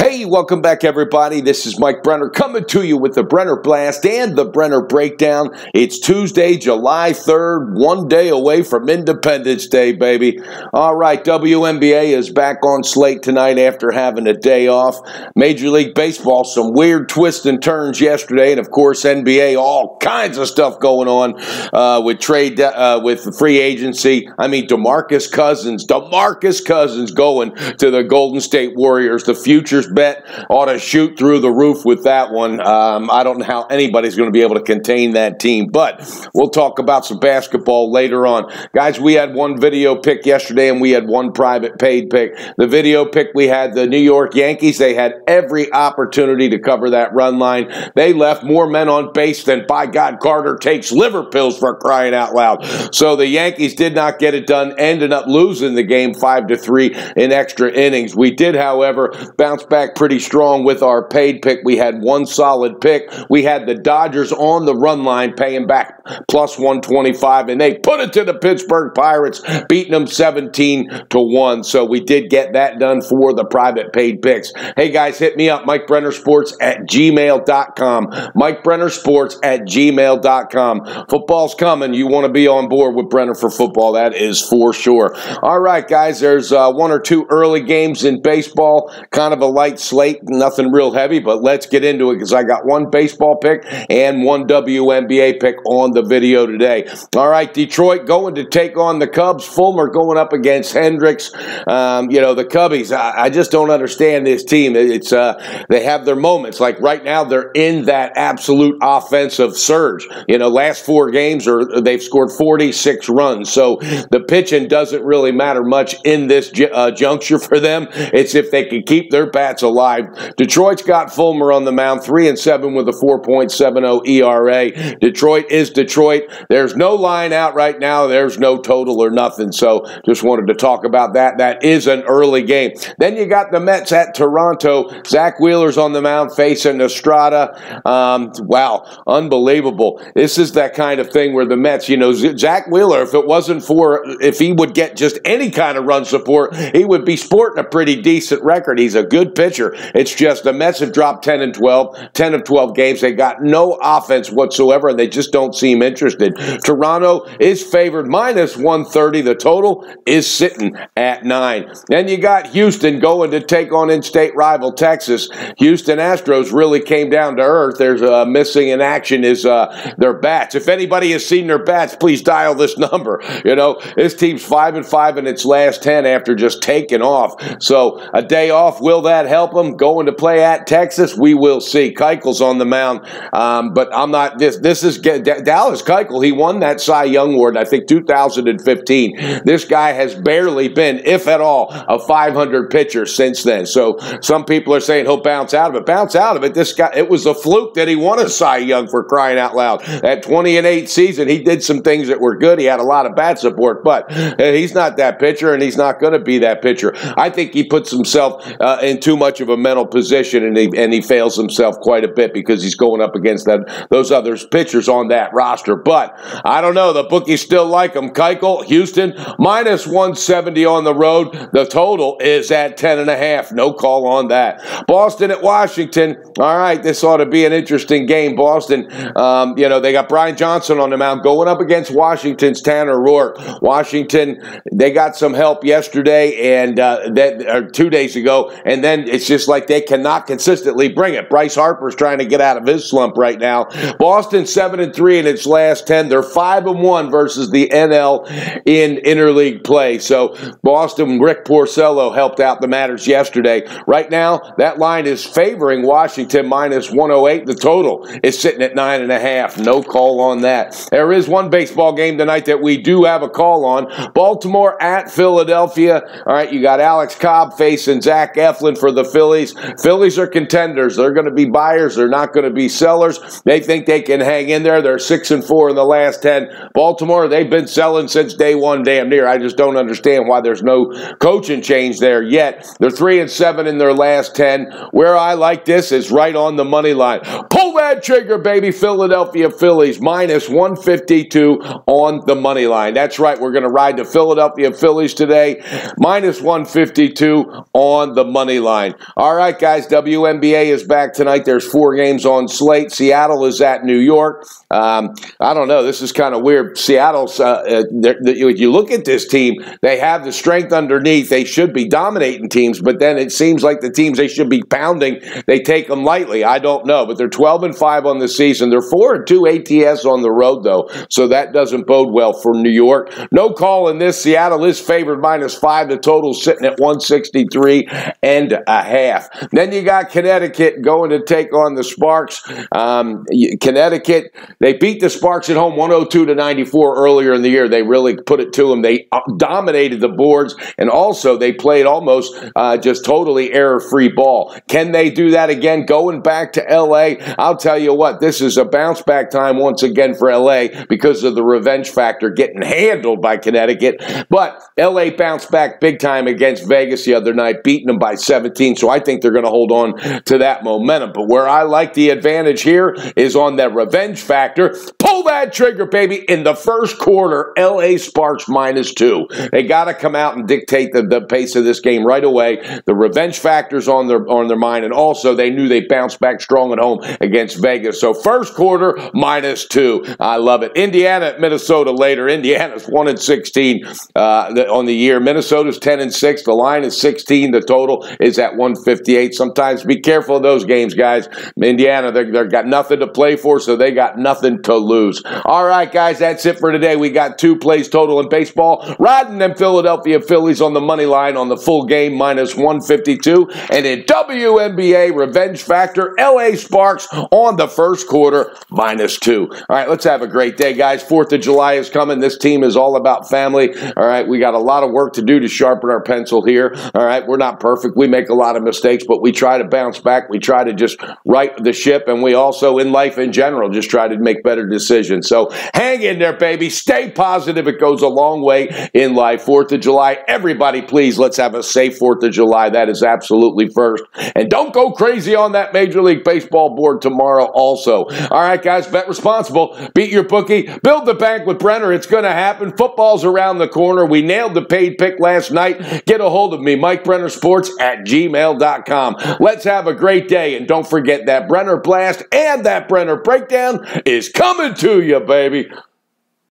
Hey, welcome back, everybody. This is Mike Brenner coming to you with the Brenner Blast and the Brenner Breakdown. It's Tuesday, July 3rd, one day away from Independence Day, baby. All right, WNBA is back on slate tonight after having a day off. Major League Baseball, some weird twists and turns yesterday, and of course, NBA, all kinds of stuff going on with trade, with free agency. I mean, DeMarcus Cousins going to the Golden State Warriors. The futures bet ought to shoot through the roof with that one. I don't know how anybody's going to be able to contain that team, but we'll talk about some basketball later on. Guys, we had one video pick yesterday, and we had one private paid pick. The video pick, we had the New York Yankees. They had every opportunity to cover that run line. They left more men on base than, by God, Carter takes liver pills, for crying out loud. So the Yankees did not get it done, ended up losing the game 5-3 in extra innings. We did, however, bounce back pretty strong with our paid pick. We had one solid pick. We had the Dodgers on the run line paying back plus 125, and they put it to the Pittsburgh Pirates, beating them 17-1. So we did get that done for the private paid picks. Hey, guys, hit me up, MikeBrennerSports@gmail.com. MikeBrennerSports@gmail.com. Football's coming. You want to be on board with Brenner for football. That is for sure. All right, guys, there's one or two early games in baseball. Kind of a light slate, nothing real heavy, but let's get into it because I got one baseball pick and one WNBA pick on the video today. All right, Detroit going to take on the Cubs. Fulmer going up against Hendricks. The Cubbies, I just don't understand this team. It's they have their moments. Like right now, they're in that absolute offensive surge. Last four games, they've scored 46 runs. So the pitching doesn't really matter much in this juncture for them. It's if they can keep their bats alive. Detroit's got Fulmer on the mound, 3-7 with a 4.70 ERA. Detroit is Detroit. There's no line out right now. There's no total or nothing. So just wanted to talk about that. That is an early game. Then you got the Mets at Toronto. Zach Wheeler's on the mound facing Estrada. Wow, unbelievable. This is that kind of thing where the Mets, Zach Wheeler, if he would get just any kind of run support, he would be sporting a pretty decent record. He's a good pitcher. It's just the Mets have dropped 10 of 12 games. They got no offense whatsoever, and they just don't seem interested. Toronto is favored minus 130. The total is sitting at 9. Then you got Houston going to take on in-state rival Texas. Houston Astros really came down to earth. There's missing in action is their bats. If anybody has seen their bats, please dial this number. This team's 5-5 in its last 10 after just taking off. So a day off, will that help them going to play at Texas? We will see. Keuchel's on the mound, but I'm not. This is Dallas Keuchel. He won that Cy Young Award, I think, 2015. This guy has barely been, if at all, a 500 pitcher since then. So some people are saying he'll bounce out of it. Bounce out of it. This guy, it was a fluke that he won a Cy Young, for crying out loud. That 20-8 season, he did some things that were good. He had a lot of bat support, but he's not that pitcher, and he's not going to be that pitcher. I think he puts himself in too much of a mental position, and he fails himself quite a bit because he's going up against those other pitchers on that roster. But I don't know. The bookies still like him. Keuchel, Houston, minus 170 on the road. The total is at 10.5. No call on that. Boston at Washington. All right, this ought to be an interesting game. Boston, they got Brian Johnson on the mound going up against Washington's Tanner Roark. Washington, they got some help yesterday and 2 days ago, and then it's just like they cannot consistently bring it. Bryce Harper's trying to get out of his slump right now. Boston 7-3 in its last 10. They're 5-1 versus the NL in interleague play. So Boston, Rick Porcello helped out the matters yesterday. Right now, that line is favoring Washington minus 108. The total is sitting at 9.5. No call on that. There is one baseball game tonight that we do have a call on. Baltimore at Philadelphia. All right, you got Alex Cobb facing Zach Eflin for the Phillies. Phillies are contenders. They're going to be buyers. They're not going to be sellers. They think they can hang in there. They're 6-4 in the last 10. Baltimore, they've been selling since day one, damn near. I just don't understand why there's no coaching change there yet. They're 3-7 in their last 10. Where I like this is right on the money line. Pull that that trigger, baby. Philadelphia Phillies minus 152 on the money line. That's right. We're going to ride the Philadelphia Phillies today. Minus 152 on the money line. All right, guys. WNBA is back tonight. There's 4 games on slate. Seattle is at New York. I don't know. This is kind of weird. Seattle's, you look at this team, they have the strength underneath. They should be dominating teams, but then it seems like the teams they should be pounding, they take them lightly. I don't know, but they're 12-5 on the season. They're 4-2 ATS on the road, though, so that doesn't bode well for New York. No call in this. Seattle is favored -5. The total's sitting at 163.5. Then you got Connecticut going to take on the Sparks. Connecticut, they beat the Sparks at home 102-94 earlier in the year. They really put it to them. They dominated the boards, and also they played almost just totally error-free ball. Can they do that again going back to L.A.? I'll tell you what, this is a bounce-back time once again for L.A. because of the revenge factor getting handled by Connecticut. But L.A. bounced back big time against Vegas the other night, beating them by 17, so I think they're going to hold on to that momentum. But where I like the advantage here is on that revenge factor. Pull that trigger, baby. In the first quarter, L.A. Sparks -2. They got to come out and dictate the pace of this game right away. The revenge factor's on their mind, and also they knew they bounced back strong at home against Vegas. So first quarter, -2. I love it. Indiana at Minnesota later. Indiana's 1-16 on the year. Minnesota's 10-6. The line is 16. The total is at 158. Sometimes be careful of those games, guys. Indiana, they've got nothing to play for, so they got nothing to lose. All right, guys, that's it for today. We got 2 plays total in baseball. Riding them Philadelphia Phillies on the money line on the full game -152. And in WNBA, revenge factor, LA Sparks on the first quarter -2. All right, let's have a great day, guys. 4th of July is coming. This team is all about family. All right, we got a lot of work to do to sharpen our pencil here. All right, we're not perfect. We make a lot of mistakes, but we try to bounce back. We try to just right the ship, and we also, in life in general, just try to make better decisions. So hang in there, baby. Stay positive. It goes a long way in life. 4th of July, everybody, please, let's have a safe 4th of July. That is absolutely first. And don't go crazy on that Major League Baseball board tomorrow also. All right, guys, bet responsible. Beat your bookie. Build the bank with Brenner. It's going to happen. Football's around the corner. We nailed the paid pick last night. Get a hold of me, MikeBrennerSports@gmail.com. Let's have a great day. And don't forget that Brenner Blast and that Brenner Breakdown is coming to you, baby.